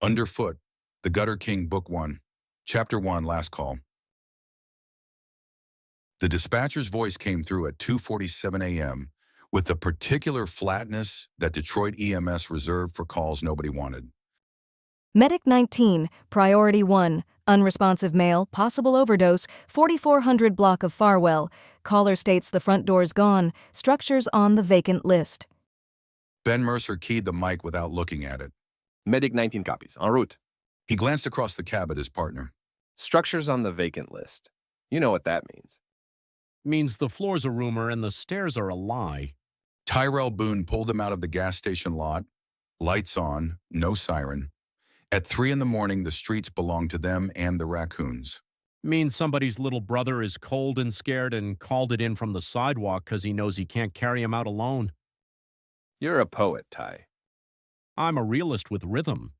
Underfoot, The Gutter King, Book 1, Chapter 1, Last Call. The dispatcher's voice came through at 2:47 a.m. with the particular flatness that Detroit EMS reserved for calls nobody wanted. Medic 19, Priority 1, unresponsive male, possible overdose, 4400 block of Farwell. Caller states the front door's gone, structures on the vacant list. Ben Mercer keyed the mic without looking at it. Medic 19 copies. En route. He glanced across the cab at his partner. Structures on the vacant list. You know what that means. Means the floor's a rumor and the stairs are a lie. Tyrell Boone pulled them out of the gas station lot. Lights on, no siren. At 3 a.m, the streets belonged to them and the raccoons. Means somebody's little brother is cold and scared and called it in from the sidewalk because he knows he can't carry him out alone. You're a poet, Ty. I'm a realist with rhythm.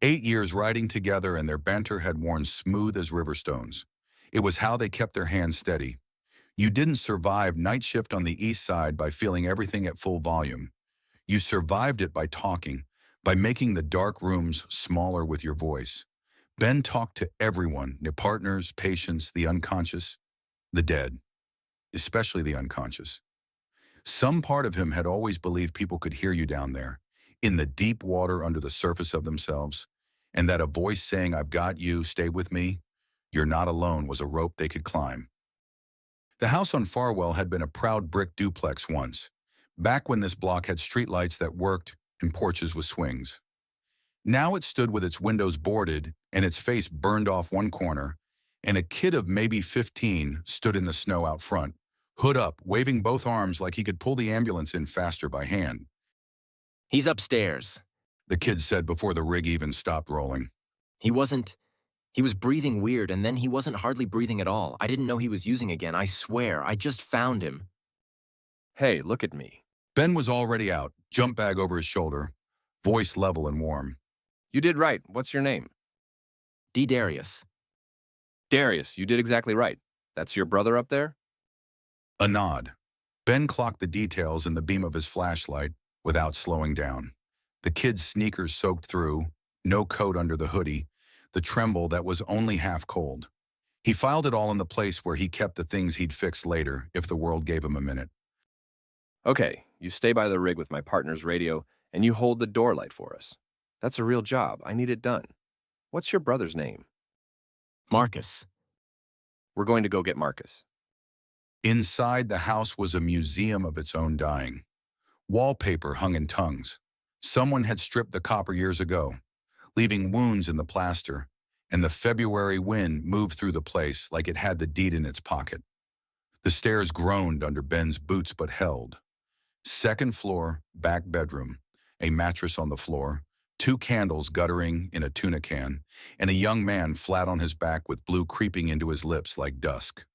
8 years riding together and their banter had worn smooth as river stones. It was how they kept their hands steady. You didn't survive night shift on the east side by feeling everything at full volume. You survived it by talking, by making the dark rooms smaller with your voice. Ben talked to everyone, the partners, patients, the unconscious, the dead, especially the unconscious. Some part of him had always believed people could hear you down there, in the deep water under the surface of themselves, and that a voice saying, "I've got you, stay with me, you're not alone," was a rope they could climb. The house on Farwell had been a proud brick duplex once, back when this block had streetlights that worked and porches with swings. Now it stood with its windows boarded and its face burned off one corner, and a kid of maybe 15 stood in the snow out front, hood up, waving both arms like he could pull the ambulance in faster by hand. "He's upstairs," the kid said before the rig even stopped rolling. He was breathing weird, and then he wasn't hardly breathing at all. I didn't know he was using again, I swear. I just found him. Hey, look at me. Ben was already out, jump bag over his shoulder, voice level and warm. You did right. What's your name? D. Darius. Darius, you did exactly right. That's your brother up there? A nod. Ben clocked the details in the beam of his flashlight without slowing down. The kid's sneakers soaked through, no coat under the hoodie, the tremble that was only half cold. He filed it all in the place where he kept the things he'd fix later if the world gave him a minute. Okay, you stay by the rig with my partner's radio, and you hold the door light for us. That's a real job. I need it done. What's your brother's name? Marcus. We're going to go get Marcus. Inside the house was a museum of its own dying. Wallpaper hung in tongues. Someone had stripped the copper years ago, leaving wounds in the plaster, and the February wind moved through the place like it had the deed in its pocket. The stairs groaned under Ben's boots but held. Second floor, back bedroom, a mattress on the floor, 2 candles guttering in a tuna can, and a young man flat on his back with blue creeping into his lips like dusk.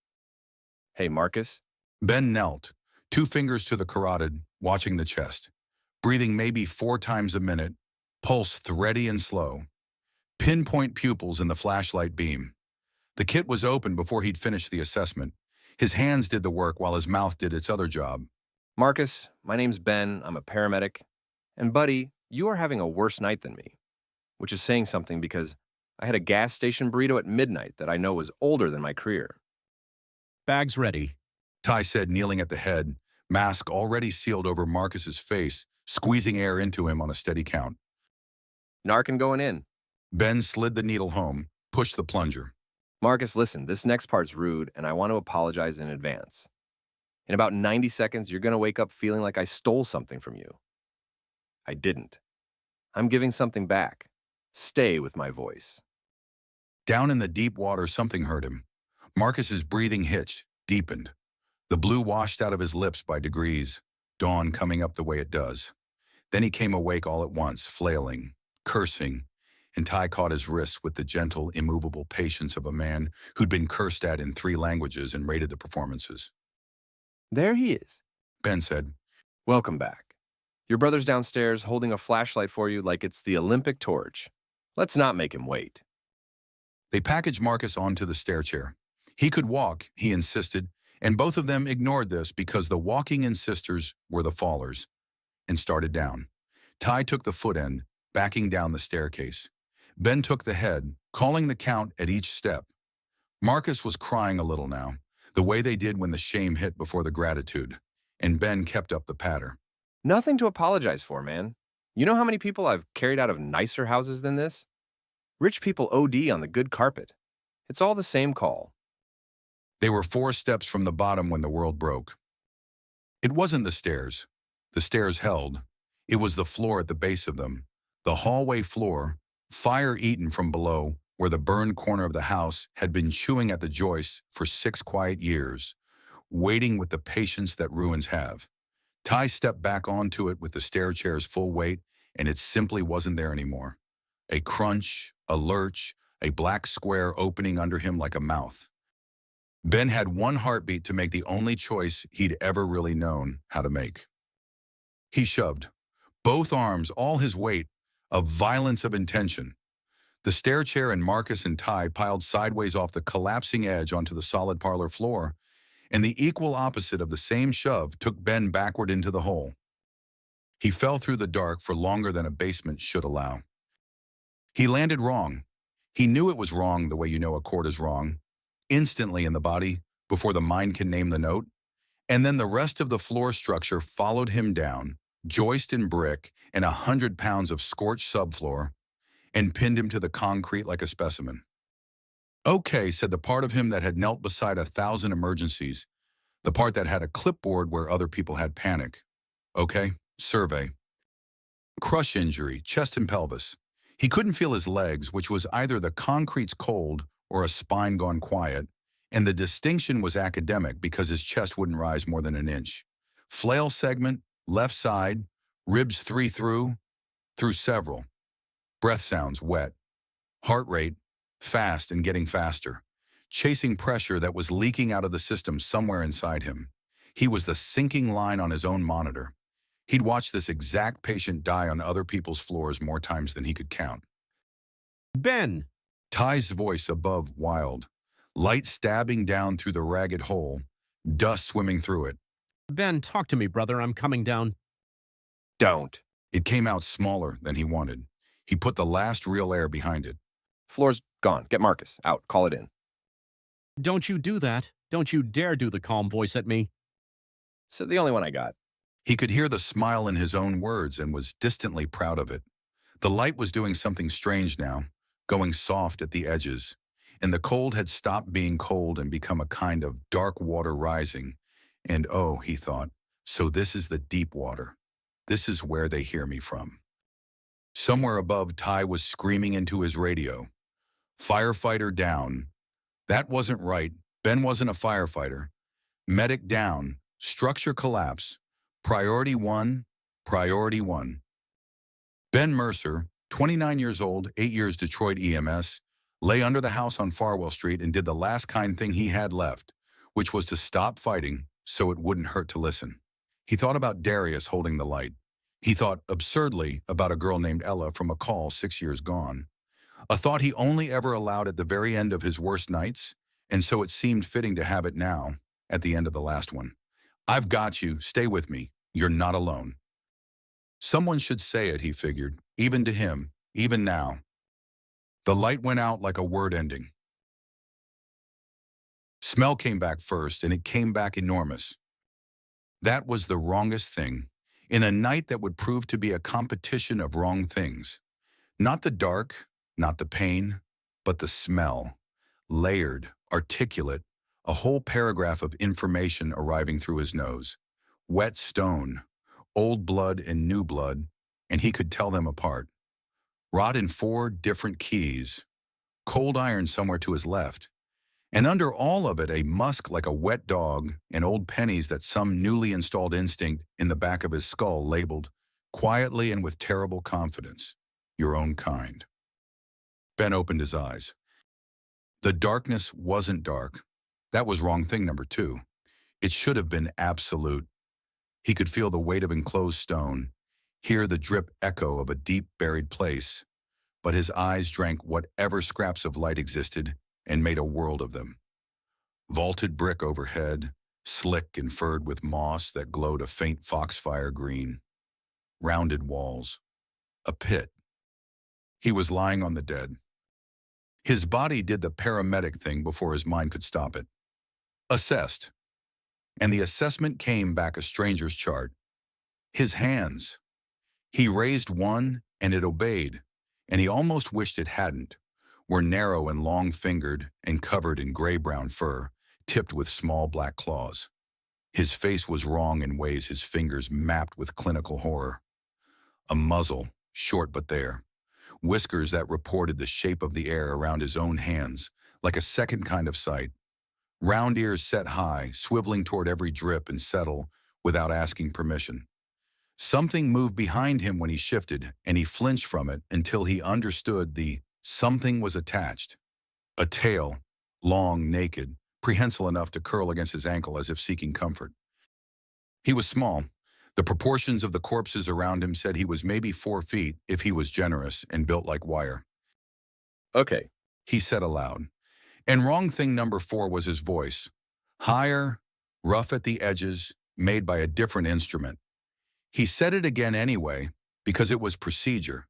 Hey, Marcus. Ben knelt, 2 fingers to the carotid, watching the chest, breathing maybe 4 times a minute, pulse thready and slow. Pinpoint pupils in the flashlight beam. The kit was open before he'd finished the assessment. His hands did the work while his mouth did its other job. Marcus, my name's Ben. I'm a paramedic. And buddy, you are having a worse night than me, which is saying something because I had a gas station burrito at midnight that I know was older than my career. Bags ready. Ty said, kneeling at the head, mask already sealed over Marcus's face, squeezing air into him on a steady count. Narcan going in. Ben slid the needle home, pushed the plunger. Marcus, listen, this next part's rude, and I want to apologize in advance. In about 90 seconds, you're going to wake up feeling like I stole something from you. I didn't. I'm giving something back. Stay with my voice. Down in the deep water, something hurt him. Marcus's breathing hitched, deepened. The blue washed out of his lips by degrees, dawn coming up the way it does. Then he came awake all at once, flailing, cursing, and Ty caught his wrists with the gentle, immovable patience of a man who'd been cursed at in 3 languages and rated the performances. There he is, Ben said. Welcome back. Your brother's downstairs holding a flashlight for you like it's the Olympic torch. Let's not make him wait. They packaged Marcus onto the stair chair. He could walk, he insisted, and both of them ignored this because the walking insisters were the fallers, and started down. Ty took the foot end, backing down the staircase. Ben took the head, calling the count at each step. Marcus was crying a little now, the way they did when the shame hit before the gratitude, and Ben kept up the patter. Nothing to apologize for, man. You know how many people I've carried out of nicer houses than this? Rich people OD on the good carpet. It's all the same call. They were 4 steps from the bottom when the world broke. It wasn't the stairs. The stairs held. It was the floor at the base of them. The hallway floor, fire-eaten from below, where the burned corner of the house had been chewing at the joists for 6 quiet years, waiting with the patience that ruins have. Ty stepped back onto it with the stair chair's full weight, and it simply wasn't there anymore. A crunch, a lurch, a black square opening under him like a mouth. Ben had one heartbeat to make the only choice he'd ever really known how to make. He shoved, both arms, all his weight, a violence of intention. The stair chair and Marcus and Ty piled sideways off the collapsing edge onto the solid parlor floor, and the equal opposite of the same shove took Ben backward into the hole. He fell through the dark for longer than a basement should allow. He landed wrong. He knew it was wrong the way you know a chord is wrong, instantly in the body, before the mind can name the note, and then the rest of the floor structure followed him down, joist and brick and 100 pounds of scorched subfloor, and pinned him to the concrete like a specimen. Okay, said the part of him that had knelt beside 1,000 emergencies, the part that had a clipboard where other people had panic. Okay, survey. Crush injury, chest and pelvis. He couldn't feel his legs, which was either the concrete's cold or a spine gone quiet, and the distinction was academic because his chest wouldn't rise more than an inch. Flail segment, left side, ribs 3 through several. Breath sounds wet. Heart rate, fast and getting faster. Chasing pressure that was leaking out of the system somewhere inside him. He was the sinking line on his own monitor. He'd watched this exact patient die on other people's floors more times than he could count. Ben! Ty's voice above wild. Light stabbing down through the ragged hole. Dust swimming through it. Ben, talk to me, brother. I'm coming down. Don't. It came out smaller than he wanted. He put the last real air behind it. Floor's gone. Get Marcus. Out. Call it in. Don't you do that. Don't you dare do the calm voice at me. So the only one I got. He could hear the smile in his own words and was distantly proud of it. The light was doing something strange now, going soft at the edges, and the cold had stopped being cold and become a kind of dark water rising. And oh, he thought, so this is the deep water. This is where they hear me from. Somewhere above, Ty was screaming into his radio. Firefighter down. That wasn't right. Ben wasn't a firefighter. Medic down. Structure collapse. Priority 1. Priority 1. Ben Mercer, 29 years old, 8 years Detroit EMS, lay under the house on Farwell Street and did the last kind thing he had left, which was to stop fighting so it wouldn't hurt to listen. He thought about Darius holding the light. He thought absurdly about a girl named Ella from a call 6 years gone. A thought he only ever allowed at the very end of his worst nights, and so it seemed fitting to have it now, at the end of the last one. I've got you. Stay with me. You're not alone. Someone should say it, he figured, even to him, even now. The light went out like a word ending. Smell came back first, and it came back enormous. That was the wrongest thing, in a night that would prove to be a competition of wrong things. Not the dark, not the pain, but the smell. Layered, articulate, a whole paragraph of information arriving through his nose. Wet stone, old blood and new blood, and he could tell them apart. Rot in 4 different keys, cold iron somewhere to his left, and under all of it a musk like a wet dog and old pennies that some newly installed instinct in the back of his skull labeled, quietly and with terrible confidence, your own kind. Ben opened his eyes. The darkness wasn't dark. That was wrong thing number 2. It should have been absolute. He could feel the weight of enclosed stone, hear the drip echo of a deep buried place, but his eyes drank whatever scraps of light existed and made a world of them. Vaulted brick overhead, slick and furred with moss that glowed a faint foxfire green. Rounded walls. A pit, He was lying on the dead. His body did the paramedic thing before his mind could stop it. Assessed. And the assessment came back a stranger's chart. His hands. He raised one, and it obeyed, and he almost wished it hadn't, were narrow and long-fingered and covered in gray-brown fur, tipped with small black claws. His face was wrong in ways his fingers mapped with clinical horror. A muzzle, short but there. Whiskers that reported the shape of the air around his own hands, like a second kind of sight. Round ears set high, swiveling toward every drip and settle without asking permission. Something moved behind him when he shifted, and he flinched from it until he understood the something was attached. A tail, long, naked, prehensile enough to curl against his ankle as if seeking comfort. He was small. The proportions of the corpses around him said he was maybe 4 feet if he was generous and built like wire. Okay. He said aloud. And wrong thing number 4 was his voice. Higher, rough at the edges, made by a different instrument. He said it again anyway, because it was procedure,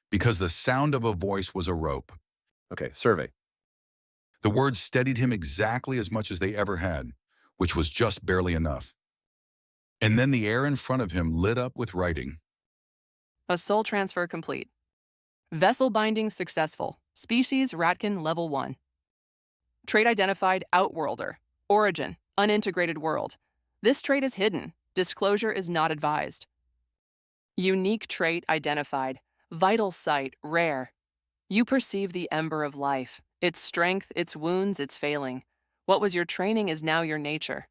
because the sound of a voice was a rope. Okay, survey. The words steadied him exactly as much as they ever had, which was just barely enough. And then the air in front of him lit up with writing. A soul transfer complete. Vessel binding successful. Species ratkin level 1. Trait identified Outworlder. Origin unintegrated world. This trait is hidden. Disclosure is not advised. Unique trait identified. Vital sight rare. You perceive the ember of life. Its strength, its wounds, its failing. What was your training is now your nature.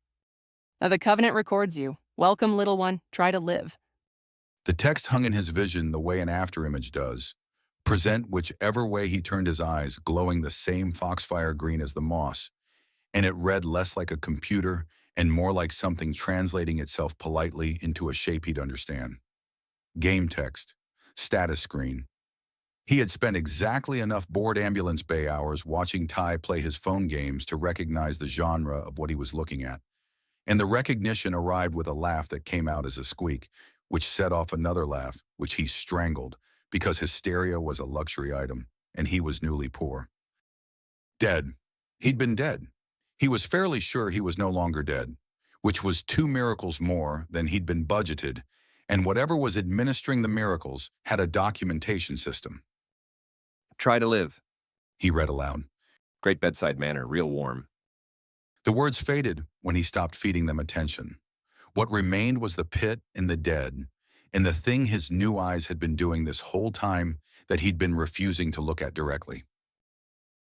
Now the Covenant records you. Welcome, little one. Try to live. The text hung in his vision the way an afterimage does. Present whichever way he turned his eyes, glowing the same foxfire green as the moss. And it read less like a computer and more like something translating itself politely into a shape he'd understand. Game text. Status screen. He had spent exactly enough bored ambulance bay hours watching Ty play his phone games to recognize the genre of what he was looking at. And the recognition arrived with a laugh that came out as a squeak, which set off another laugh, which he strangled, because hysteria was a luxury item, and he was newly poor. Dead. He'd been dead. He was fairly sure he was no longer dead, which was 2 miracles more than he'd been budgeted, and whatever was administering the miracles had a documentation system. Try to live. He read aloud. Great bedside manner, real warm. The words faded when he stopped feeding them attention. What remained was the pit and the dead, and the thing his new eyes had been doing this whole time that he'd been refusing to look at directly.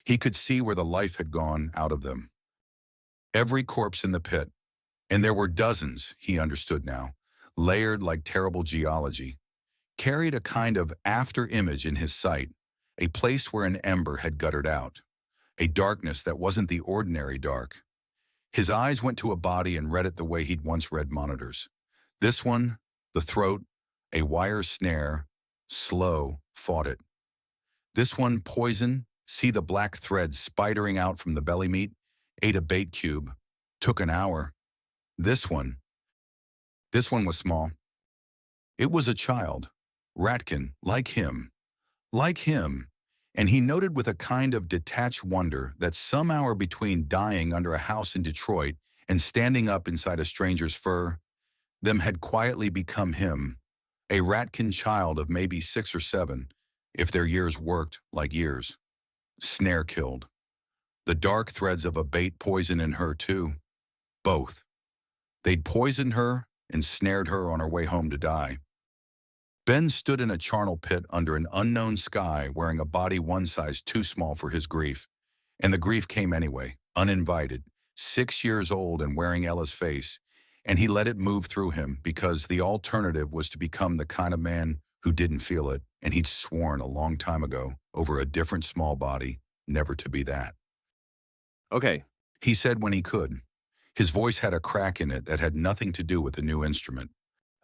He could see where the life had gone out of them. Every corpse in the pit, and there were dozens, he understood now, layered like terrible geology, carried a kind of after-image in his sight, a place where an ember had guttered out, a darkness that wasn't the ordinary dark. His eyes went to a body and read it the way he'd once read monitors. This one, the throat, a wire snare, slow, fought it. This one, poison, see the black thread spidering out from the belly meat, ate a bait cube, took an hour. This one was small. It was a child, ratkin, like him, and he noted with a kind of detached wonder that some hour between dying under a house in Detroit and standing up inside a stranger's fur, them had quietly become him, a ratkin child of maybe 6 or 7, if their years worked like years. Snare killed. The dark threads of a bait poison in her too. Both. They'd poisoned her and snared her on her way home to die. Ben stood in a charnel pit under an unknown sky wearing a body one size too small for his grief. And the grief came anyway, uninvited, 6 years old and wearing Ella's face, and he let it move through him because the alternative was to become the kind of man who didn't feel it, and he'd sworn a long time ago, over a different small body, never to be that. Okay. He said when he could. His voice had a crack in it that had nothing to do with the new instrument.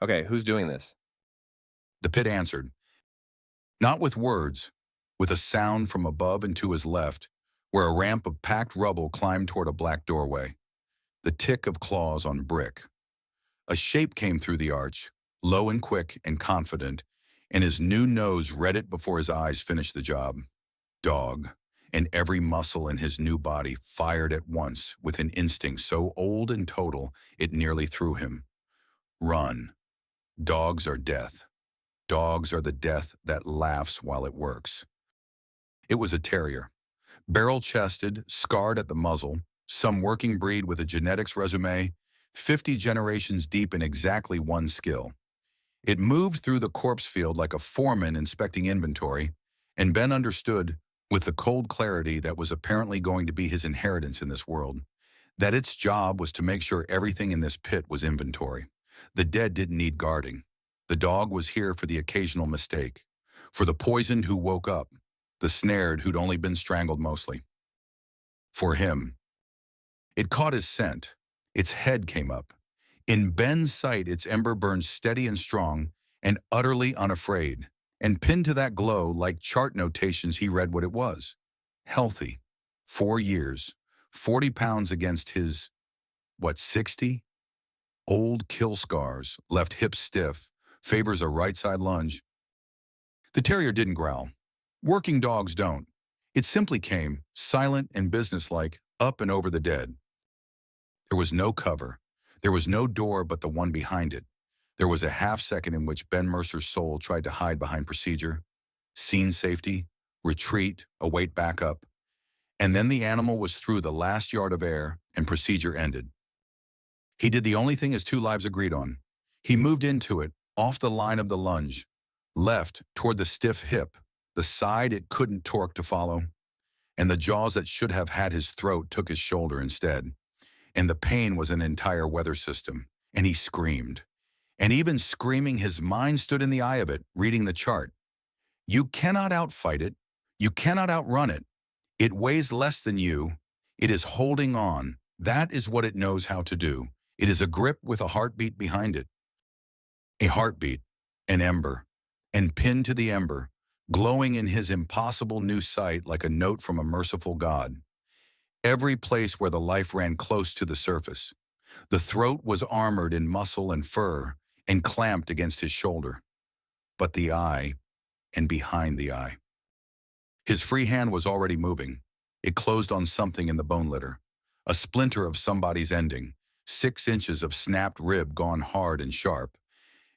Okay, who's doing this? The pit answered, not with words, with a sound from above and to his left, where a ramp of packed rubble climbed toward a black doorway. The tick of claws on brick. A shape came through the arch, low and quick and confident, and his new nose read it before his eyes finished the job. Dog, and every muscle in his new body fired at once with an instinct so old and total it nearly threw him. Run. Dogs are death. Dogs are the death that laughs while it works. It was a terrier. Barrel-chested, scarred at the muzzle, some working breed with a genetics resume, 50 generations deep in exactly one skill. It moved through the corpse field like a foreman inspecting inventory, and Ben understood, with the cold clarity that was apparently going to be his inheritance in this world, that its job was to make sure everything in this pit was inventory. The dead didn't need guarding. The dog was here for the occasional mistake, for the poisoned who woke up, the snared who'd only been strangled mostly. For him. It caught his scent. Its head came up. In Ben's sight, its ember burned steady and strong and utterly unafraid. And pinned to that glow, like chart notations, he read what it was. Healthy. 4 years. 40 pounds against his, 60? Old kill scars, left hips stiff, favors a right side lunge. The terrier didn't growl. Working dogs don't. It simply came, silent and businesslike, up and over the dead. There was no cover. There was no door but the one behind it. There was a half-second in which Ben Mercer's soul tried to hide behind procedure, scene safety, retreat, await backup, and then the animal was through the last yard of air and procedure ended. He did the only thing his 2 lives agreed on. He moved into it, off the line of the lunge, left toward the stiff hip, the side it couldn't torque to follow, and the jaws that should have had his throat took his shoulder instead. And the pain was an entire weather system, and he screamed. And even screaming, his mind stood in the eye of it, reading the chart. You cannot outfight it. You cannot outrun it. It weighs less than you. It is holding on. That is what it knows how to do. It is a grip with a heartbeat behind it. A heartbeat, an ember, and pinned to the ember, glowing in his impossible new sight like a note from a merciful God. Every place where the life ran close to the surface. The throat was armored in muscle and fur, and clamped against his shoulder. But the eye, and behind the eye. His free hand was already moving. It closed on something in the bone litter. A splinter of somebody's ending, 6 inches of snapped rib gone hard and sharp.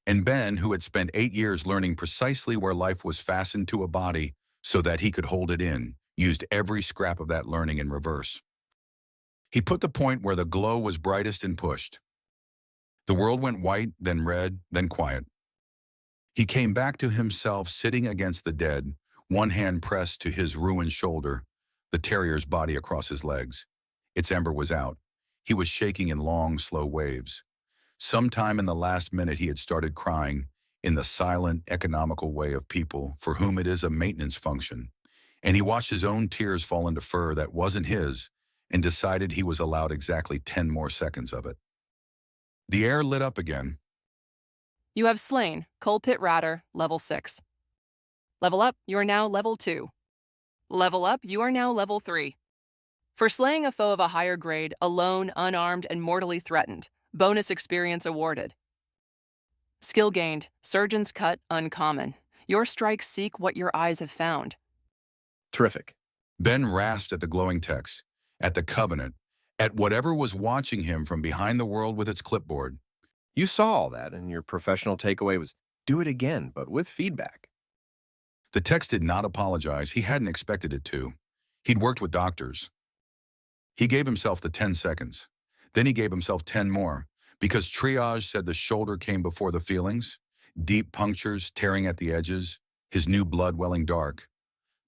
And Ben, who had spent 8 years learning precisely where life was fastened to a body so that he could hold it in, used every scrap of that learning in reverse. He put the point where the glow was brightest and pushed. The world went white, then red, then quiet. He came back to himself sitting against the dead, one hand pressed to his ruined shoulder, the terrier's body across his legs. Its ember was out. He was shaking in long, slow waves. Sometime in the last minute he had started crying, in the silent, economical way of people for whom it is a maintenance function. And he watched his own tears fall into fur that wasn't his and decided he was allowed exactly 10 more seconds of it. The air lit up again. You have slain Coal Pit Ratter, level 6. Level up, you are now level 2. Level up, you are now level 3. For slaying a foe of a higher grade, alone, unarmed, and mortally threatened, bonus experience awarded. Skill gained, Surgeon's Cut uncommon. Your strikes seek what your eyes have found. Terrific. Ben rasped at the glowing text, at the covenant, at whatever was watching him from behind the world with its clipboard. You saw all that, and your professional takeaway was, do it again, but with feedback. The text did not apologize. He hadn't expected it to. He'd worked with doctors. He gave himself the 10 seconds. Then he gave himself 10 more, because triage said the shoulder came before the feelings, deep punctures tearing at the edges, his new blood welling dark.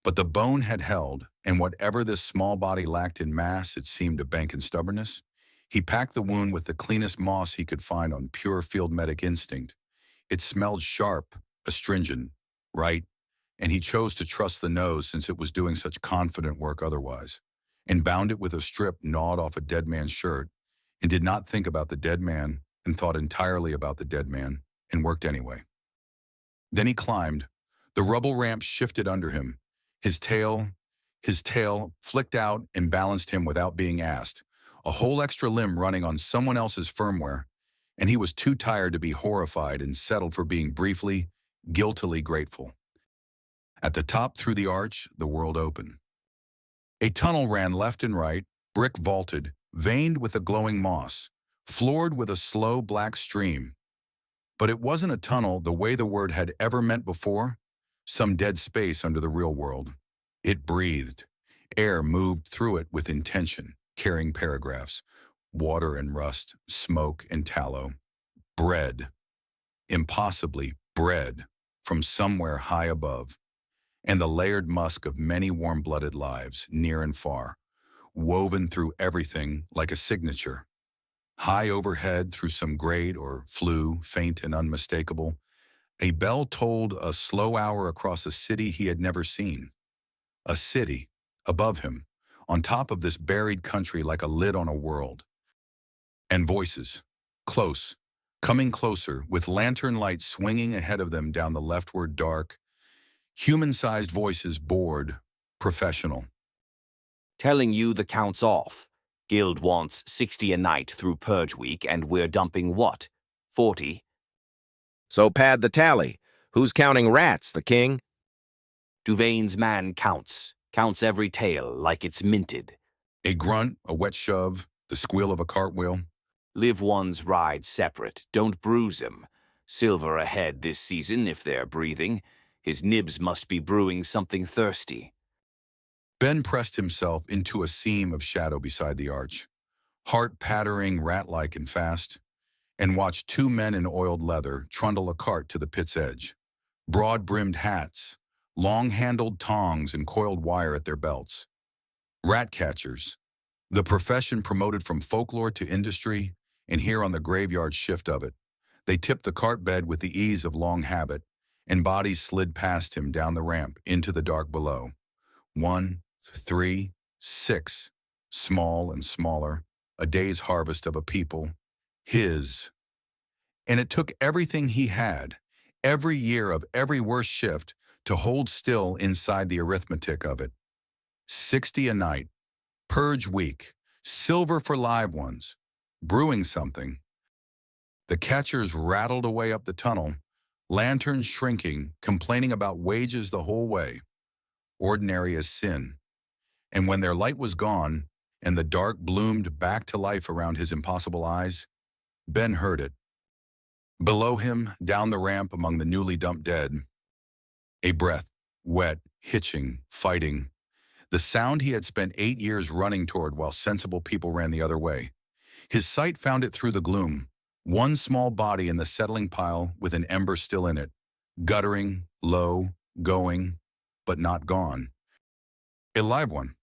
But the bone had held, and whatever this small body lacked in mass, it seemed to bank in stubbornness. He packed the wound with the cleanest moss he could find on pure field medic instinct. It smelled sharp, astringent, right, and he chose to trust the nose since it was doing such confident work otherwise, and bound it with a strip gnawed off a dead man's shirt, and did not think about the dead man, and thought entirely about the dead man, and worked anyway. Then he climbed. The rubble ramp shifted under him. His tail flicked out and balanced him without being asked, a whole extra limb running on someone else's firmware, and he was too tired to be horrified and settled for being briefly, guiltily grateful. At the top through the arch, the world opened. A tunnel ran left and right, brick vaulted, veined with a glowing moss, floored with a slow black stream. But it wasn't a tunnel the way the word had ever meant before, some dead space under the real world. It breathed. Air moved through it with intention, carrying paragraphs, water and rust, smoke and tallow. Bread, impossibly bread, from somewhere high above, and the layered musk of many warm-blooded lives, near and far, woven through everything like a signature. High overhead through some grate or flue, faint and unmistakable, a bell tolled a slow hour across a city he had never seen. A city, above him, on top of this buried country like a lid on a world. And voices, close, coming closer, with lantern light swinging ahead of them down the leftward dark, human-sized voices, bored, professional. Telling you the count's off. Guild wants 60 a night through Purge Week, and we're dumping what? 40? So pad the tally. Who's counting rats, the king? Duvaine's man counts. Counts every tail like it's minted. A grunt, a wet shove, the squeal of a cartwheel. Live one's ride separate. Don't bruise 'em. Silver ahead this season if they're breathing. His nibs must be brewing something thirsty. Ben pressed himself into a seam of shadow beside the arch, heart pattering rat-like and fast, and watched two men in oiled leather trundle a cart to the pit's edge. Broad-brimmed hats, long-handled tongs and coiled wire at their belts. Rat catchers, the profession promoted from folklore to industry, and here on the graveyard shift of it. They tipped the cart bed with the ease of long habit, and bodies slid past him down the ramp into the dark below. 1, 3, 6, small and smaller, a day's harvest of a people, his. And it took everything he had, every year of every worst shift, to hold still inside the arithmetic of it. 60 a night, Purge Week, silver for live ones, brewing something. The catchers rattled away up the tunnel, lanterns shrinking, complaining about wages the whole way, ordinary as sin. And when their light was gone, and the dark bloomed back to life around his impossible eyes, Ben heard it. Below him, down the ramp among the newly dumped dead, a breath, wet, hitching, fighting, the sound he had spent 8 years running toward while sensible people ran the other way. His sight found it through the gloom, one small body in the settling pile with an ember still in it, guttering, low, going, but not gone. A live one.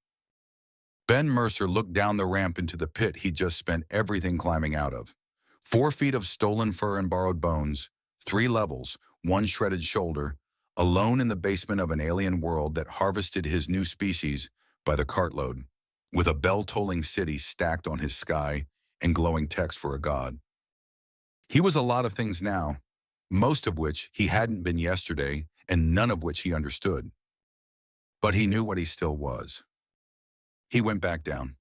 Ben Mercer looked down the ramp into the pit he'd just spent everything climbing out of. 4 feet of stolen fur and borrowed bones, 3 levels, 1 shredded shoulder, alone in the basement of an alien world that harvested his new species by the cartload, with a bell-tolling city stacked on his sky and glowing text for a god. He was a lot of things now, most of which he hadn't been yesterday and none of which he understood. But he knew what he still was. He went back down.